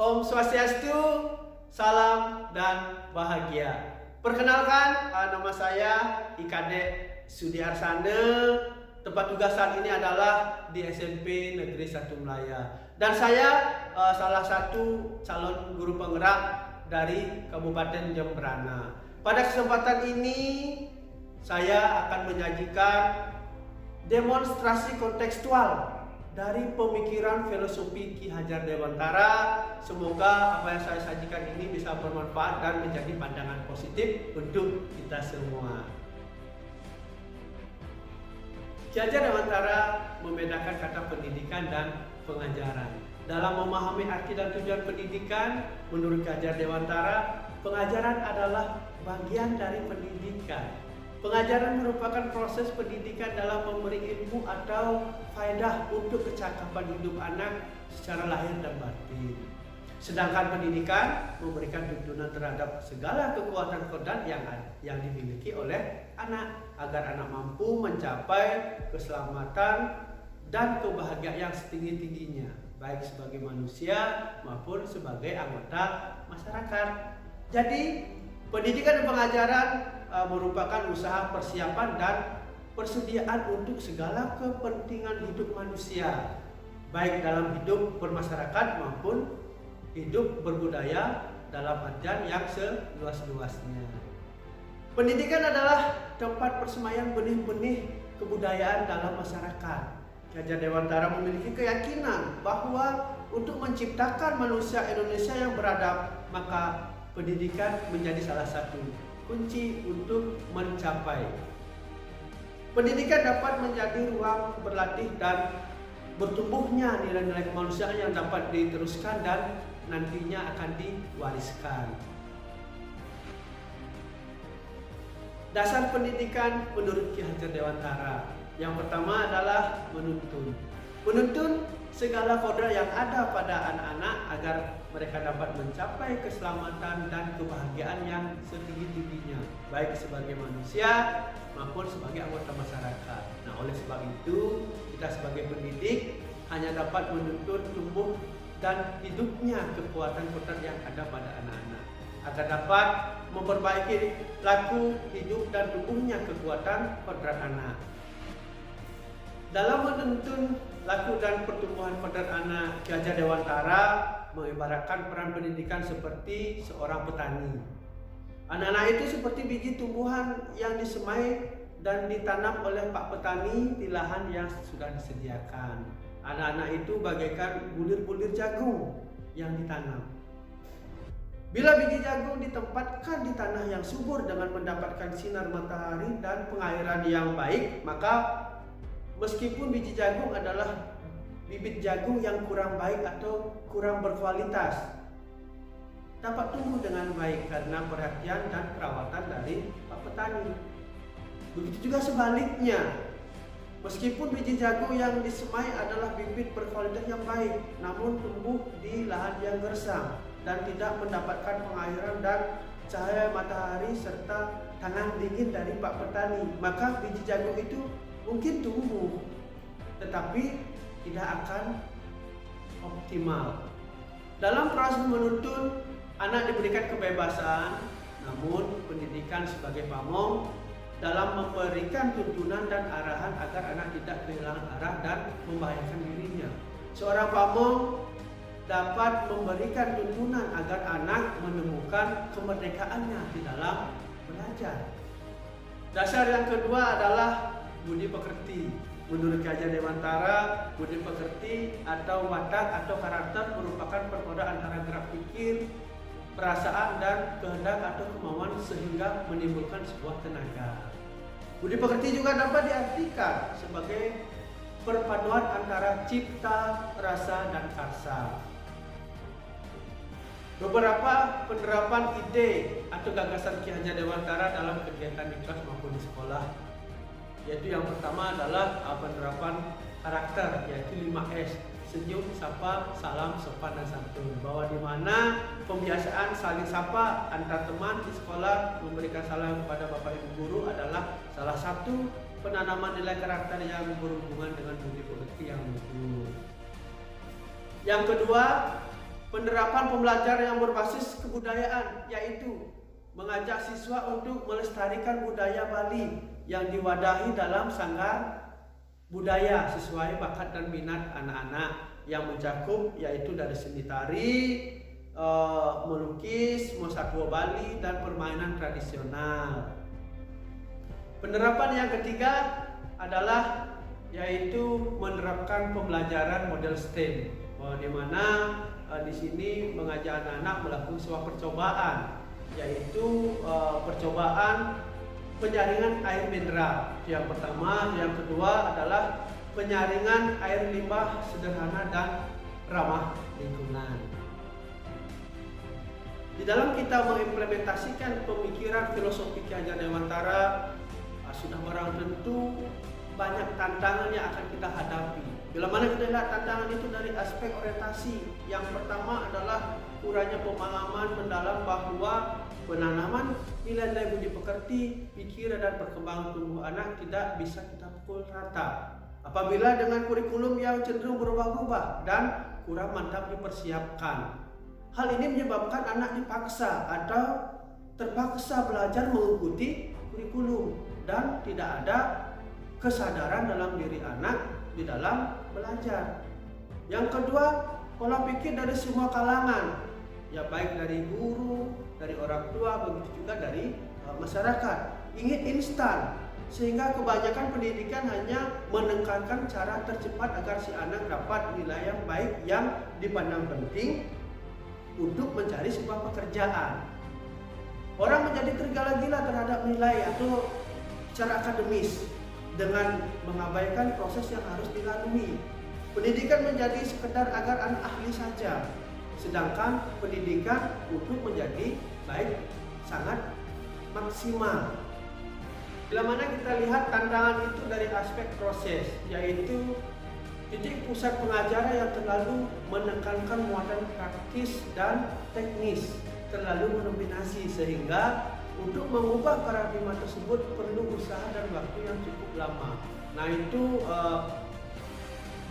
Om Swastiastu, salam dan bahagia. Perkenalkan, nama saya IKD Sudiarsane. Tempat tugas saat ini adalah di SMP Negeri 1 Melaya. Dan saya salah satu calon guru penggerak dari Kabupaten Jembrana. Pada kesempatan ini, saya akan menyajikan demonstrasi kontekstual dari pemikiran filosofi Ki Hajar Dewantara. Semoga apa yang saya sajikan ini bisa bermanfaat dan menjadi pandangan positif untuk kita semua. Ki Hajar Dewantara membedakan kata pendidikan dan pengajaran. Dalam memahami arti dan tujuan pendidikan, menurut Ki Hajar Dewantara, pengajaran adalah bagian dari pendidikan. Pengajaran merupakan proses pendidikan dalam memberi ilmu atau faedah untuk kecakapan hidup anak secara lahir dan batin. Sedangkan pendidikan memberikan tuntunan terhadap segala kekuatan kodrat yang dimiliki oleh anak agar anak mampu mencapai keselamatan dan kebahagiaan yang setinggi-tingginya, baik sebagai manusia maupun sebagai anggota masyarakat. Jadi, pendidikan dan pengajaran merupakan usaha persiapan dan persediaan untuk segala kepentingan hidup manusia, baik dalam hidup bermasyarakat maupun hidup berbudaya dalam artian yang seluas-luasnya. Pendidikan adalah tempat persemaian benih-benih kebudayaan dalam masyarakat. Ki Hajar Dewantara memiliki keyakinan bahwa untuk menciptakan manusia Indonesia yang beradab, maka pendidikan menjadi salah satu kunci untuk mencapai. Pendidikan dapat menjadi ruang berlatih dan bertumbuhnya nilai-nilai kemanusiaan yang dapat diteruskan dan nantinya akan diwariskan. Dasar pendidikan menurut Ki Hajar Dewantara. Yang pertama adalah menuntun. Menuntun segala kodrat yang ada pada anak-anak agar mereka dapat mencapai keselamatan dan kebahagiaan yang setinggi-tingginya, baik sebagai manusia maupun sebagai anggota masyarakat. Nah, oleh sebab itu, kita sebagai pendidik hanya dapat menuntun tumbuh dan hidupnya kekuatan kodrat yang ada pada anak-anak, agar dapat memperbaiki laku hidup dan tumbuhnya kekuatan kodrat anak. Dalam menuntun laku dan pertumbuhan kodrat anak, Ki Hajar Dewantara mengibaratkan peran pendidikan seperti seorang petani. Anak-anak itu seperti biji tumbuhan yang disemai dan ditanam oleh pak petani di lahan yang sudah disediakan. Anak-anak itu bagaikan bulir-bulir jagung yang ditanam. Bila biji jagung ditempatkan di tanah yang subur dengan mendapatkan sinar matahari dan pengairan yang baik, maka meskipun biji jagung adalah bibit jagung yang kurang baik atau kurang berkualitas, dapat tumbuh dengan baik karena perhatian dan perawatan dari pak petani. Begitu juga sebaliknya, meskipun biji jagung yang disemai adalah bibit berkualitas yang baik, namun tumbuh di lahan yang gersang dan tidak mendapatkan pengairan dan cahaya matahari serta tangan dingin dari pak petani, maka biji jagung itu mungkin tumbuh, tetapi tidak akan optimal. Dalam proses menuntun, anak diberikan kebebasan, namun pendidikan sebagai pamong dalam memberikan tuntunan dan arahan agar anak tidak kehilangan arah dan membahayakan dirinya. Seorang pamong dapat memberikan tuntunan agar anak menemukan kemerdekaannya di dalam belajar. Dasar yang kedua adalah budi pekerti. Menurut Ki Hajar Dewantara, budi pekerti atau watak atau karakter merupakan perpaduan antara gerak pikir, perasaan dan kehendak atau kemauan sehingga menimbulkan sebuah tenaga. Budi pekerti juga dapat diartikan sebagai perpaduan antara cipta, rasa, dan karsa. Beberapa penerapan ide atau gagasan Ki Hajar Dewantara dalam kegiatan di kelas maupun di sekolah, yaitu yang pertama adalah penerapan karakter, yaitu 5S: senyum, sapa, salam, sopan, dan santun. Bahwa di mana pembiasaan saling sapa antar teman di sekolah, memberikan salam kepada bapak ibu guru adalah salah satu penanaman nilai karakter yang berhubungan dengan budi pekerti yang luhur. Yang kedua, Penerapan pembelajaran yang berbasis kebudayaan, yaitu mengajak siswa untuk melestarikan budaya Bali yang diwadahi dalam sanggar budaya sesuai bakat dan minat anak-anak yang mencakup yaitu dari seni tari, melukis, Mosakwa Bali, dan permainan tradisional. Penerapan yang ketiga adalah yaitu menerapkan pembelajaran model STEM, di mana di sini mengajak anak-anak melakukan sebuah percobaan, yaitu percobaan penyaringan air mineral. Yang pertama, yang kedua adalah penyaringan air limbah sederhana dan ramah lingkungan. Di dalam kita mengimplementasikan pemikiran filosofi Ki Hajar Dewantara, sudah barang tentu banyak tantangan yang akan kita hadapi. Bila mana kita lihat tantangan itu dari aspek orientasi. Yang pertama adalah kurangnya pemahaman mendalam bahwa penanaman nilai-nilai budi pekerti, pikiran dan perkembangan tumbuh anak tidak bisa kita pukul rata. Apabila dengan kurikulum yang cenderung berubah-ubah dan kurang mantap dipersiapkan. Hal ini menyebabkan anak dipaksa atau terpaksa belajar mengikuti kurikulum dan tidak ada kesadaran dalam diri anak di dalam belajar. Yang kedua, pola pikir dari semua kalangan, ya baik dari guru, dari orang tua, begitu juga dari masyarakat, ingin instan, sehingga kebanyakan pendidikan hanya menekankan cara tercepat agar si anak dapat nilai yang baik yang dipandang penting untuk mencari sebuah pekerjaan. Orang menjadi tergila-gila terhadap nilai atau secara akademis dengan mengabaikan proses yang harus dilalui. Pendidikan menjadi sekedar agar anak ahli saja, sedangkan pendidikan untuk menjadi baik sangat maksimal. Bila mana kita lihat tantangan itu dari aspek proses, yaitu titik pusat pengajaran yang terlalu menekankan muatan praktis dan teknis, terlalu mendominasi, sehingga untuk mengubah paradigma tersebut perlu usaha dan waktu yang cukup lama. Nah, itu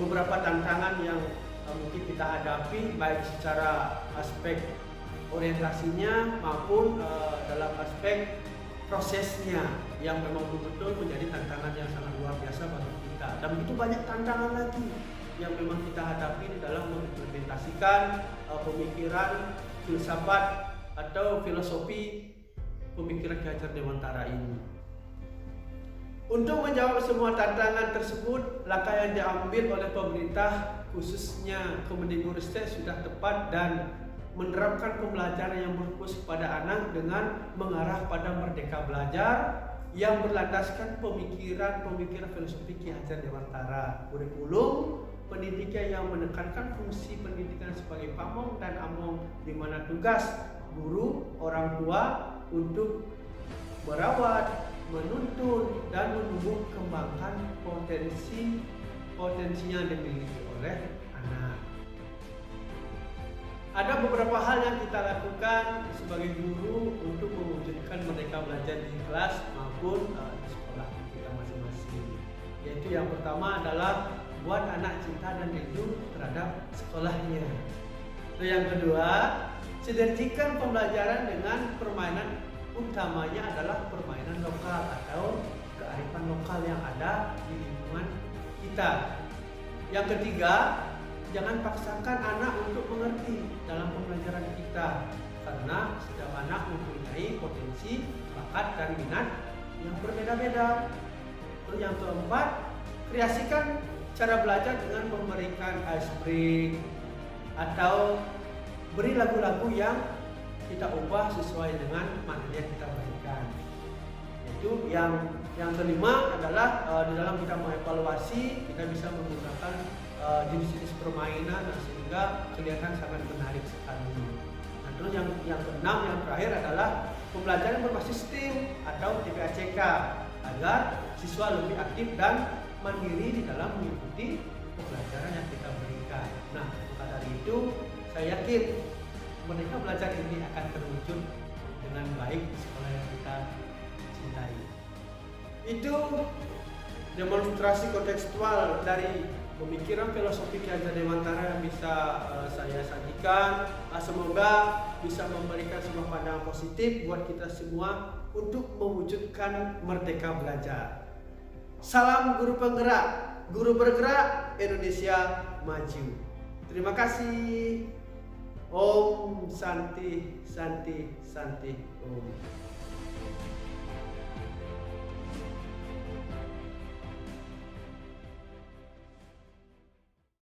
beberapa tantangan yang mungkin kita hadapi baik secara aspek orientasinya maupun dalam aspek prosesnya yang memang betul-betul menjadi tantangan yang sangat luar biasa bagi kita. Dan begitu banyak tantangan lagi yang memang kita hadapi di dalam mengimplementasikan pemikiran filsafat atau filosofi pemikiran Ki Hajar Dewantara ini. Untuk menjawab semua tantangan tersebut, langkah yang diambil oleh pemerintah khususnya Kemendikbudristek sudah tepat dan menerapkan pembelajaran yang berfokus pada anak dengan mengarah pada merdeka belajar yang berlandaskan pemikiran filosofi Ki Hajar Dewantara. Kurikulum pendidikan yang menekankan fungsi pendidikan sebagai pamong dan among, di mana tugas guru, orang tua untuk merawat, menuntun dan menumbuh kembangkan potensinya yang dimiliki oleh anak. Ada beberapa hal yang kita lakukan sebagai guru untuk mewujudkan merdeka belajar di kelas maupun di sekolah kita masing-masing. Yaitu yang pertama adalah buat anak cinta dan rindu terhadap sekolahnya. Dan yang kedua, sinergikan pembelajaran dengan permainan, utamanya adalah permainan lokal atau kearifan lokal yang ada di lingkungan kita. Yang ketiga, jangan paksakan anak untuk mengerti dalam pembelajaran kita, karena setiap anak mempunyai potensi, bakat, dan minat yang berbeda-beda. Terus yang keempat, kreasikan cara belajar dengan memberikan ice break atau beri lagu-lagu yang kita ubah sesuai dengan materi yang kita berikan. Itu yang kelima adalah di dalam kita mengevaluasi, kita bisa menggunakan jenis-jenis permainan sehingga kelihatan sangat menarik sekali. Nah, terus yang keenam, yang terakhir adalah pembelajaran berbasis STEAM atau TPACK agar siswa lebih aktif dan mandiri di dalam mengikuti pembelajaran yang kita berikan. Nah, maka dari itu saya yakin mereka belajar ini akan terwujud dengan baik di sekolah yang kita cintai. Itu demonstrasi kontekstual dari pemikiran filosofi Ki Hajar Dewantara yang bisa saya sajikan. Semoga bisa memberikan sebuah pandangan positif buat kita semua untuk mewujudkan merdeka belajar. Salam guru penggerak, guru bergerak, Indonesia maju. Terima kasih. Om Santi Santi Santi Om.